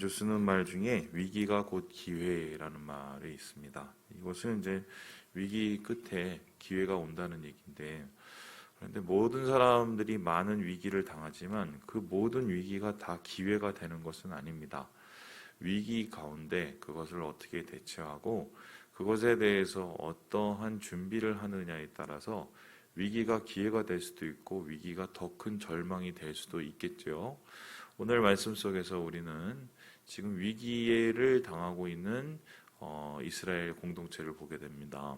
자주 쓰는 말 중에 위기가 곧 기회라는 말이 있습니다. 이것은 이제 위기 끝에 기회가 온다는 얘기인데, 그런데 모든 사람들이 많은 위기를 당하지만 그 모든 위기가 다 기회가 되는 것은 아닙니다. 위기 가운데 그것을 어떻게 대처하고 그것에 대해서 어떠한 준비를 하느냐에 따라서 위기가 기회가 될 수도 있고 위기가 더 큰 절망이 될 수도 있겠죠. 오늘 말씀 속에서 우리는 지금 위기를 당하고 있는 이스라엘 공동체를 보게 됩니다.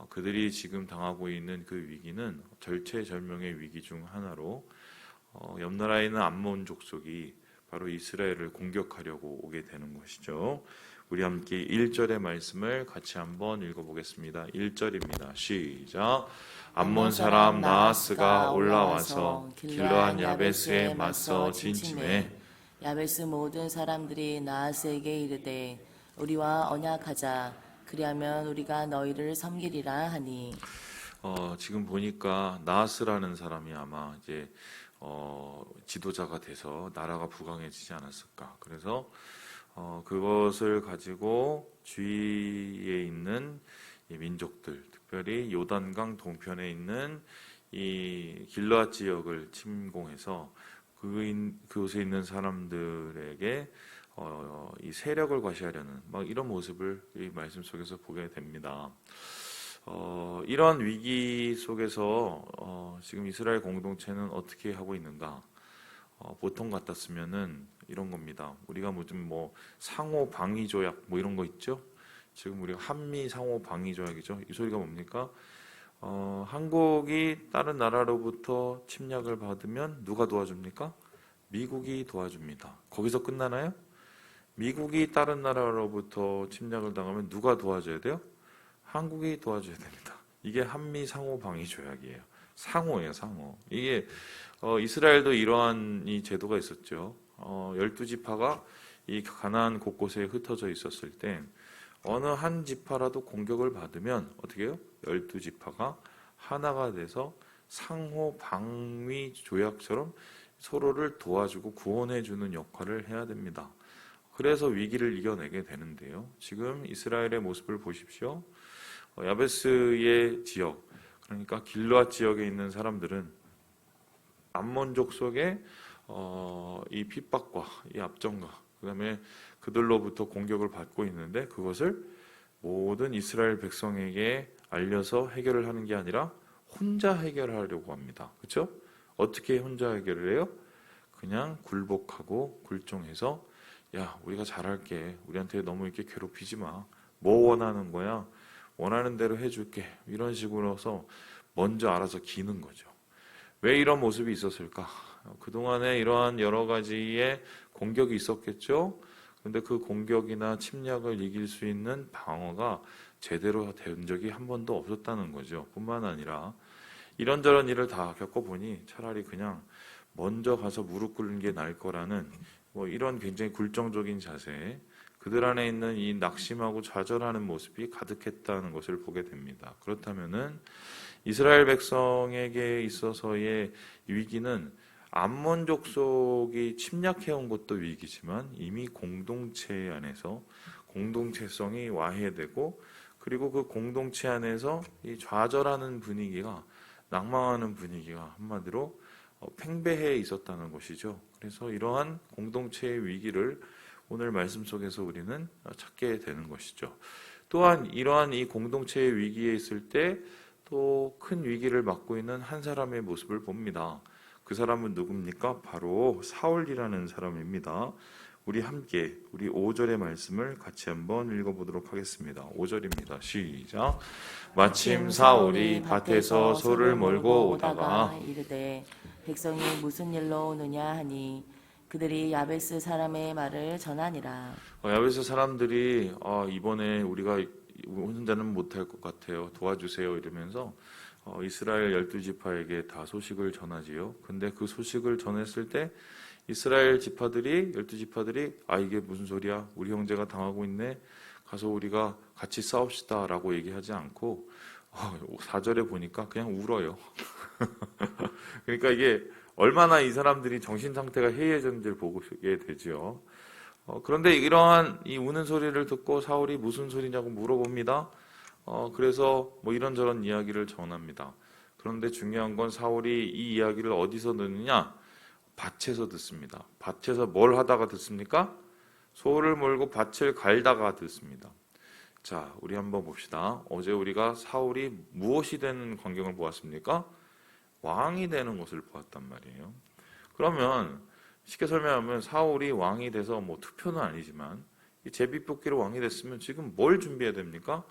그들이 지금 당하고 있는 그 위기는 절체절명의 위기 중 하나로 옆 나라에 있는 암몬 족속이 바로 이스라엘을 공격하려고 오게 되는 것이죠. 우리 함께 1절의 말씀을 같이 한번 읽어보겠습니다. 1절입니다. 시작. 암몬 사람 나하스가 올라와서 길르앗 야베스에 맞서 진침해 야베스 모든 사람들이 나하스에게 이르되 우리와 언약하자. 그리하면 우리가 너희를 섬기리라 하니. 지금 보니까 나하스라는 사람이 아마 이제 지도자가 돼서 나라가 부강해지지 않았을까. 그래서 그것을 가지고 주위에 있는 이 민족들, 특별히 요단강 동편에 있는 이 길르앗 지역을 침공해서 그곳에 있는 사람들에게 이 세력을 과시하려는 막 이런 모습을 이 말씀 속에서 보게 됩니다. 이런 위기 속에서 지금 이스라엘 공동체는 어떻게 하고 있는가? 보통 같았으면은 이런 겁니다. 우리가 무슨 상호 방위 조약 이런 거 있죠? 지금 우리가 한미 상호 방위 조약이죠. 이 소리가 뭡니까? 한국이 다른 나라로부터 침략을 받으면 누가 도와줍니까? 미국이 도와줍니다. 거기서 끝나나요? 미국이 다른 나라로부터 침략을 당하면 누가 도와줘야 돼요? 한국이 도와줘야 됩니다. 이게 한미 상호 방위 조약이에요. 상호예요, 상호. 이게 이스라엘도 이러한 이 제도가 있었죠. 12지파가 이 가나안 곳곳에 흩어져 있었을 때 어느 한 지파라도 공격을 받으면 어떻게 해요? 12지파가 하나가 돼서 상호 방위 조약처럼 서로를 도와주고 구원해주는 역할을 해야 됩니다. 그래서 위기를 이겨내게 되는데요. 지금 이스라엘의 모습을 보십시오. 야베스의 지역, 그러니까 길르앗 지역에 있는 사람들은 암몬족 속의 이 핍박과 이 압정과 그다음에 그들로부터 공격을 받고 있는데 그것을 모든 이스라엘 백성에게 알려서 해결을 하는 게 아니라 혼자 해결하려고 합니다. 그렇죠? 어떻게 혼자 해결을 해요? 그냥 굴복하고 굴종해서 야, 우리가 잘할게. 우리한테 너무 이렇게 괴롭히지 마. 뭐 원하는 거야? 원하는 대로 해줄게. 이런 식으로서 먼저 알아서 기는 거죠. 왜 이런 모습이 있었을까? 그동안에 이러한 여러 가지의 공격이 있었겠죠? 근데 그 공격이나 침략을 이길 수 있는 방어가 제대로 된 적이 한 번도 없었다는 거죠. 뿐만 아니라 이런저런 일을 다 겪어보니 차라리 그냥 먼저 가서 무릎 꿇는 게 나을 거라는 이런 굉장히 굴종적인 자세, 그들 안에 있는 이 낙심하고 좌절하는 모습이 가득했다는 것을 보게 됩니다. 그렇다면은 이스라엘 백성에게 있어서의 위기는 암몬 족속이 침략해온 것도 위기지만 이미 공동체 안에서 공동체성이 와해되고 그리고 그 공동체 안에서 이 좌절하는 분위기가 낙망하는 분위기가 한마디로 팽배해 있었다는 것이죠. 그래서 이러한 공동체의 위기를 오늘 말씀 속에서 우리는 찾게 되는 것이죠. 또한 이러한 이 공동체의 위기에 있을 때 또 큰 위기를 맞고 있는 한 사람의 모습을 봅니다. 그 사람은 누굽니까? 바로 사울이라는 사람입니다. 우리 함께 우리 5절의 말씀을 같이 한번 읽어보도록 하겠습니다. 5절입니다. 시작. 마침 사울이 밭에서 소를 몰고 오다가 이르되 백성이 무슨 일로 오느냐 하니 그들이 야베스 사람의 말을 전하니라. 야베스 사람들이 이번에 우리가 혼자는 못할 것 같아요. 도와주세요. 이러면서 이스라엘 12지파에게 다 소식을 전하지요. 근데 그 소식을 전했을 때 이스라엘 지파들이 12지파들이 이게 무슨 소리야? 우리 형제가 당하고 있네. 가서 우리가 같이 싸웁시다 라고 얘기하지 않고 4절에 보니까 그냥 울어요. 그러니까 이게 얼마나 이 사람들이 정신 상태가 해이해졌는지를 보게 되죠. 그런데 이러한 이 우는 소리를 듣고 사울이 무슨 소리냐고 물어봅니다. 그래서 뭐 이런저런 이야기를 전합니다. 그런데 중요한 건 사울이 이 이야기를 어디서 듣느냐? 밭에서 듣습니다. 밭에서 뭘 하다가 듣습니까? 소를 몰고 밭을 갈다가 듣습니다. 자, 우리 한번 봅시다. 어제 우리가 사울이 무엇이 되는 광경을 보았습니까? 왕이 되는 것을 보았단 말이에요. 그러면 쉽게 설명하면 사울이 왕이 돼서 뭐 투표는 아니지만 제비뽑기로 왕이 됐으면 지금 뭘 준비해야 됩니까?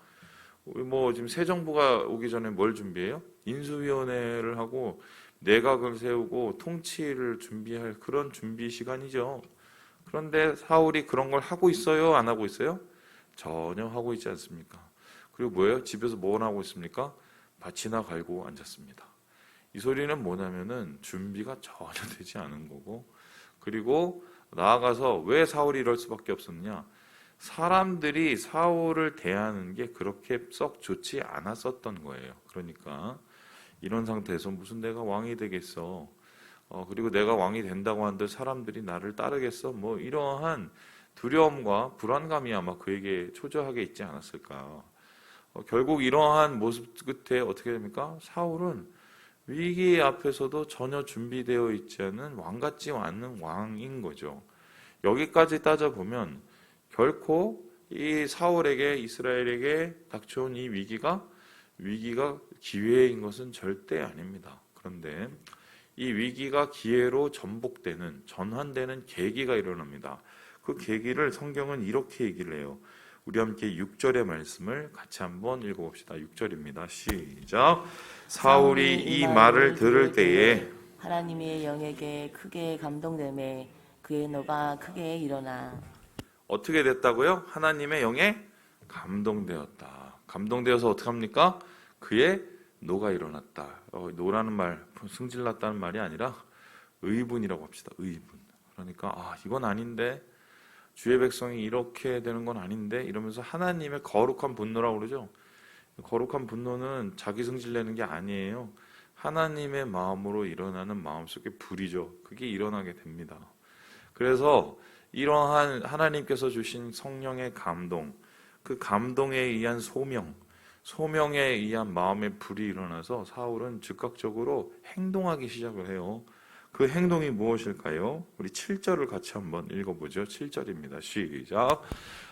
우리 뭐 지금 새 정부가 오기 전에 뭘 준비해요? 인수위원회를 하고 내각을 세우고 통치를 준비할 그런 준비 시간이죠. 그런데 사울이 그런 걸 하고 있어요? 안 하고 있어요? 전혀 하고 있지 않습니까? 그리고 뭐예요? 집에서 뭘 하고 있습니까? 밭이나 갈고 앉았습니다. 이 소리는 뭐냐면은 준비가 전혀 되지 않은 거고, 그리고 나아가서 왜 사울이 이럴 수밖에 없었느냐? 사람들이 사울을 대하는 게 그렇게 썩 좋지 않았었던 거예요. 그러니까 이런 상태에서 무슨 내가 왕이 되겠어? 그리고 내가 왕이 된다고 한들 사람들이 나를 따르겠어? 뭐 이러한 두려움과 불안감이 아마 그에게 초조하게 있지 않았을까? 결국 이러한 모습 끝에 어떻게 됩니까? 사울은 위기 앞에서도 전혀 준비되어 있지 않은 왕 같지 않은 왕인 거죠. 여기까지 따져보면 결코 이 사울에게 이스라엘에게 닥쳐온 이 위기가 기회인 것은 절대 아닙니다. 그런데 이 위기가 기회로 전환되는 계기가 일어납니다. 그 계기를 성경은 이렇게 얘기를 해요. 우리 함께 6절의 말씀을 같이 한번 읽어봅시다. 6절입니다. 시작. 사울이 이 말을 들을 때에 하나님의 영에게 크게 감동되매 그의 노가 크게 일어나. 어떻게 됐다고요? 하나님의 영에 감동되었다. 감동되어서 어떻게 합니까? 그의 노가 일어났다. 노라는 말, 승질났다는 말이 아니라 의분이라고 합시다. 의분. 그러니까 이건 아닌데, 주의 백성이 이렇게 되는 건 아닌데 이러면서 하나님의 거룩한 분노라고 그러죠. 거룩한 분노는 자기 승질내는 게 아니에요. 하나님의 마음으로 일어나는 마음속의 불이죠. 그게 일어나게 됩니다. 그래서 이러한 하나님께서 주신 성령의 감동, 그 감동에 의한 소명에 의한 마음의 불이 일어나서 사울은 즉각적으로 행동하기 시작을 해요. 그 행동이 무엇일까요? 우리 7절을 같이 한번 읽어보죠. 7절입니다. 시작.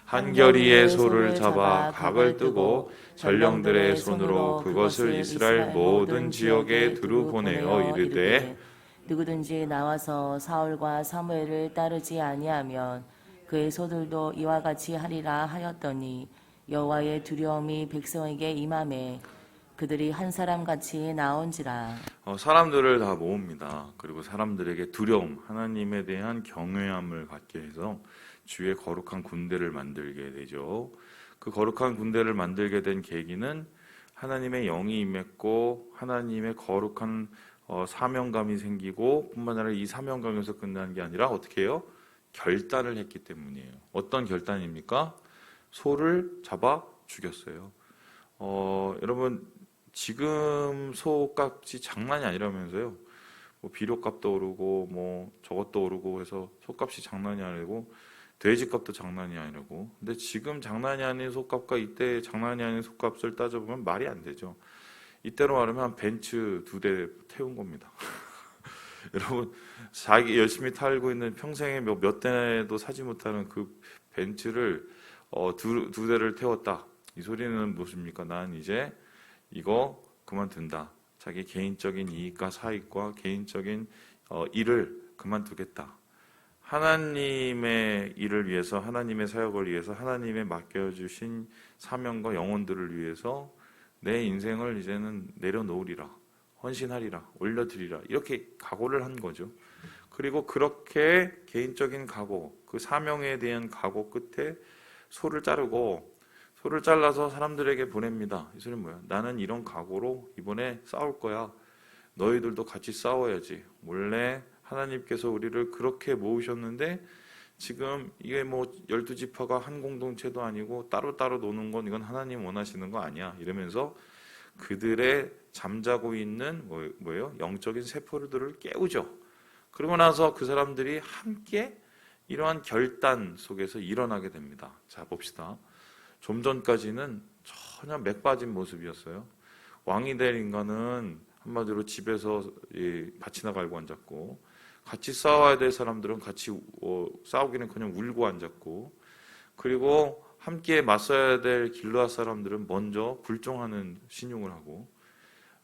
한결이의 소를 잡아 각을 뜨고 전령들의 손으로 그것을 이스라엘 모든 지역에 두루 보내어 이르되 누구든지 나와서 사울과 사무엘을 따르지 아니하면 그의 소들도 이와 같이 하리라 하였더니 여호와의 두려움이 백성에게 임하매 그들이 한 사람같이 나온지라. 사람들을 다 모읍니다. 그리고 사람들에게 두려움, 하나님에 대한 경외함을 갖게 해서 주의 거룩한 군대를 만들게 되죠. 그 거룩한 군대를 만들게 된 계기는 하나님의 영이 임했고 하나님의 거룩한 사명감이 생기고 뿐만 아니라 이 사명감에서 끝나는 게 아니라 어떻게 해요? 결단을 했기 때문이에요. 어떤 결단입니까? 소를 잡아 죽였어요. 여러분 지금 소값이 장난이 아니라면서요. 뭐 비료값도 오르고 뭐 저것도 오르고 해서 소값이 장난이 아니고 돼지값도 장난이 아니고. 근데 지금 장난이 아닌 소값과 이때 장난이 아닌 소값을 따져보면 말이 안 되죠. 이때로 말하면 벤츠 2대 태운 겁니다. 여러분 자기 열심히 타고 있는 평생에 몇 대도 사지 못하는 그 벤츠를 두 대를 태웠다. 이 소리는 무엇입니까? 난 이제 이거 그만둔다. 자기 개인적인 이익과 사익과 개인적인 일을 그만두겠다. 하나님의 일을 위해서, 하나님의 사역을 위해서, 하나님의 맡겨주신 사명과 영혼들을 위해서 내 인생을 이제는 내려놓으리라, 헌신하리라, 올려드리라, 이렇게 각오를 한 거죠. 그리고 그렇게 개인적인 각오, 그 사명에 대한 각오 끝에 소를 잘라서 사람들에게 보냅니다. 이 소리는 뭐야? 나는 이런 각오로 이번에 싸울 거야. 너희들도 같이 싸워야지. 원래 하나님께서 우리를 그렇게 모으셨는데 지금 이게 뭐 12지파가 한 공동체도 아니고 따로따로 노는 건 이건 하나님 원하시는 거 아니야. 이러면서 그들의 잠자고 있는 뭐예요? 영적인 세포들을 깨우죠. 그러고 나서 그 사람들이 함께 이러한 결단 속에서 일어나게 됩니다. 자, 봅시다. 좀 전까지는 전혀 맥 빠진 모습이었어요. 왕이 될 인간은 한마디로 집에서 밭이나 갈고 앉았고, 같이 싸워야 될 사람들은 같이 싸우기는 그냥 울고 앉았고, 그리고 함께 맞서야 될 길르앗 사람들은 먼저 굴종하는 신용을 하고,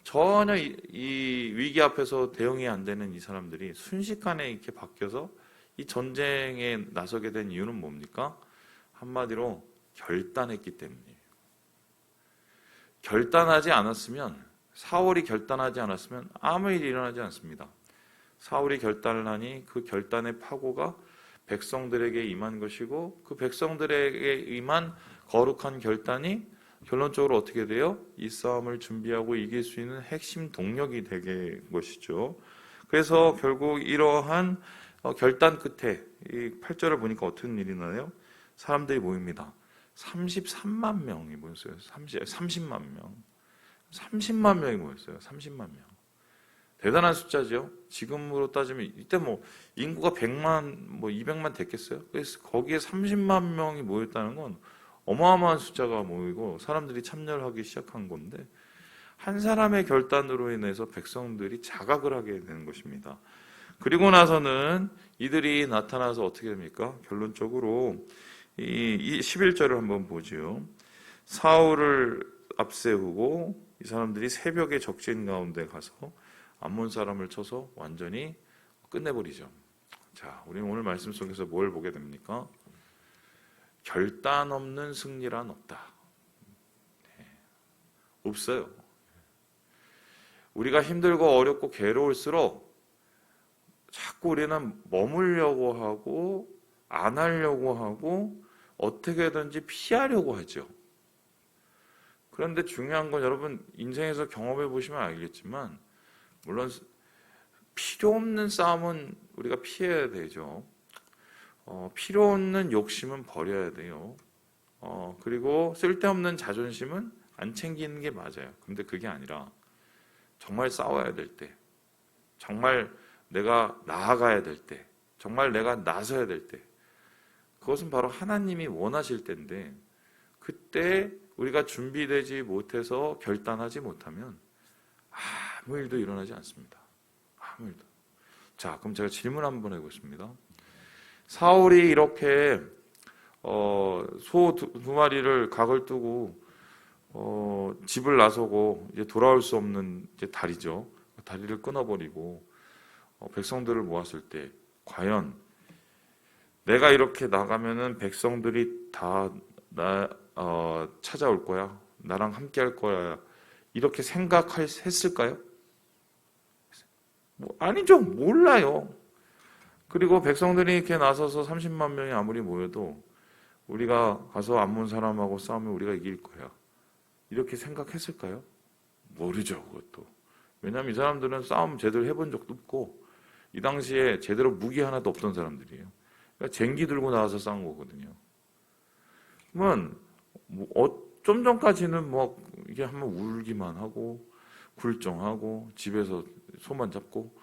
전혀 이 위기 앞에서 대응이 안 되는 이 사람들이 순식간에 이렇게 바뀌어서 이 전쟁에 나서게 된 이유는 뭡니까? 한마디로 결단했기 때문이에요. 결단하지 않았으면, 사울이 결단하지 않았으면 아무 일이 일어나지 않습니다. 사울이 결단을 하니 그 결단의 파고가 백성들에게 임한 것이고, 그 백성들에게 임한 거룩한 결단이 결론적으로 어떻게 돼요? 이 싸움을 준비하고 이길 수 있는 핵심 동력이 되게 된 것이죠. 그래서 결국 이러한 결단 끝에 이 8절을 보니까 어떤 일이 나요? 사람들이 모입니다. 33만 명이 모였어요. 30만 명. 30만 명이 모였어요. 30만 명. 대단한 숫자죠. 지금으로 따지면 이때 뭐 인구가 100만, 뭐 200만 됐겠어요. 그래서 거기에 30만 명이 모였다는 건 어마어마한 숫자가 모이고 사람들이 참여를 하기 시작한 건데, 한 사람의 결단으로 인해서 백성들이 자각을 하게 되는 것입니다. 그리고 나서는 이들이 나타나서 어떻게 됩니까? 결론적으로 이 11절을 한번 보죠. 사울을 앞세우고 이 사람들이 새벽에 적진 가운데 가서 암몬 사람을 쳐서 완전히 끝내버리죠. 자, 우리는 오늘 말씀 속에서 뭘 보게 됩니까? 결단 없는 승리란 없다. 네. 없어요. 우리가 힘들고 어렵고 괴로울수록 자꾸 우리는 머물려고 하고 안 하려고 하고 어떻게든지 피하려고 하죠. 그런데 중요한 건 여러분 인생에서 경험해 보시면 알겠지만, 물론 필요 없는 싸움은 우리가 피해야 되죠. 필요 없는 욕심은 버려야 돼요. 그리고 쓸데없는 자존심은 안 챙기는 게 맞아요. 근데 그게 아니라 정말 싸워야 될 때, 정말 내가 나아가야 될 때, 정말 내가 나서야 될 때, 그것은 바로 하나님이 원하실 때인데, 그때 우리가 준비되지 못해서 결단하지 못하면 아무 일도 일어나지 않습니다. 아무 일도. 자, 그럼 제가 질문 한번 해보겠습니다. 사울이 이렇게 소 두 마리를 각을 뜨고 집을 나서고 이제 돌아올 수 없는 이제 다리죠. 다리를 끊어버리고 백성들을 모았을 때, 과연 내가 이렇게 나가면은 백성들이 다 찾아올 거야, 나랑 함께 할 거야, 이렇게 생각했을까요? 아니죠. 몰라요. 그리고 백성들이 이렇게 나서서 30만 명이 아무리 모여도 우리가 가서 암몬 사람하고 싸우면 우리가 이길 거야, 이렇게 생각했을까요? 모르죠. 그것도. 왜냐하면 이 사람들은 싸움 제대로 해본 적도 없고 이 당시에 제대로 무기 하나도 없던 사람들이에요. 그러니까 쟁기 들고 나와서 싸운 거거든요. 그러면 좀 전까지는 뭐 이게 한번 울기만 하고 굴종하고 집에서 손만 잡고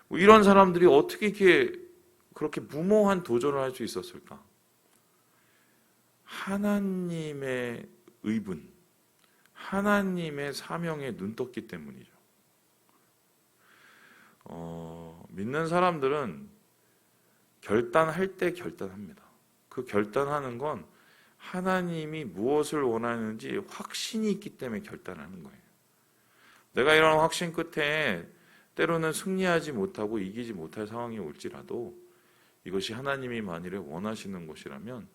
뭐 이런 사람들이 어떻게 그렇게 무모한 도전을 할 수 있었을까? 하나님의 의분, 하나님의 사명에 눈 떴기 때문이죠. 믿는 사람들은 결단할 때 결단합니다. 그 결단하는 건 하나님이 무엇을 원하는지 확신이 있기 때문에 결단하는 거예요. 내가 이런 확신 끝에 때로는 승리하지 못하고 이기지 못할 상황이 올지라도 이것이 하나님이 만일에 원하시는 것이라면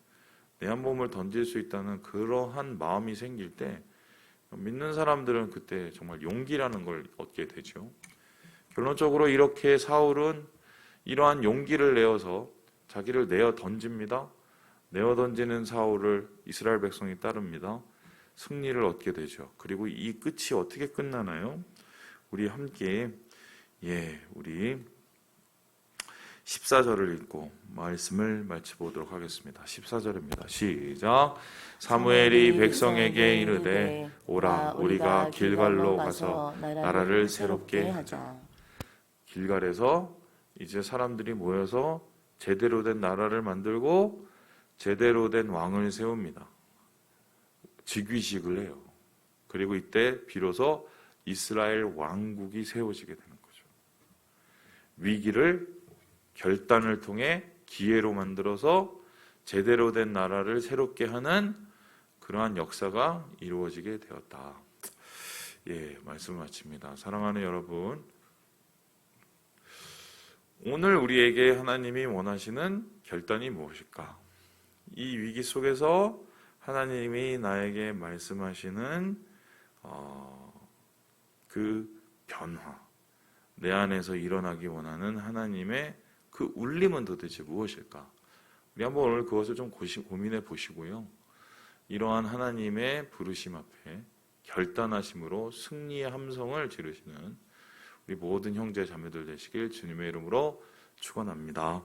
내 한 몸을 던질 수 있다는 그러한 마음이 생길 때 믿는 사람들은 그때 정말 용기라는 걸 얻게 되죠. 결론적으로 이렇게 사울은 이러한 용기를 내어서 자기를 내어 던집니다. 내어 던지는 사울을 이스라엘 백성이 따릅니다. 승리를 얻게 되죠. 그리고 이 끝이 어떻게 끝나나요? 우리 함께 우리 14절을 읽고 말씀을 마쳐보도록 하겠습니다. 14절입니다. 시작. 사무엘이 백성에게 이르되 오라, 우리가 길갈로 가서 나라를 새롭게 하자. 길갈에서 이제 사람들이 모여서 제대로 된 나라를 만들고 제대로 된 왕을 세웁니다. 즉위식을 해요. 그리고 이때 비로소 이스라엘 왕국이 세워지게 되는 거죠. 위기를 결단을 통해 기회로 만들어서 제대로 된 나라를 새롭게 하는 그러한 역사가 이루어지게 되었다. 예, 말씀을 마칩니다. 사랑하는 여러분, 오늘 우리에게 하나님이 원하시는 결단이 무엇일까? 이 위기 속에서 하나님이 나에게 말씀하시는 그 변화, 내 안에서 일어나기 원하는 하나님의 그 울림은 도대체 무엇일까? 우리 한번 오늘 그것을 좀 고민해 보시고요. 이러한 하나님의 부르심 앞에 결단하심으로 승리의 함성을 지르시는 우리 모든 형제 자매들 되시길 주님의 이름으로 축원합니다.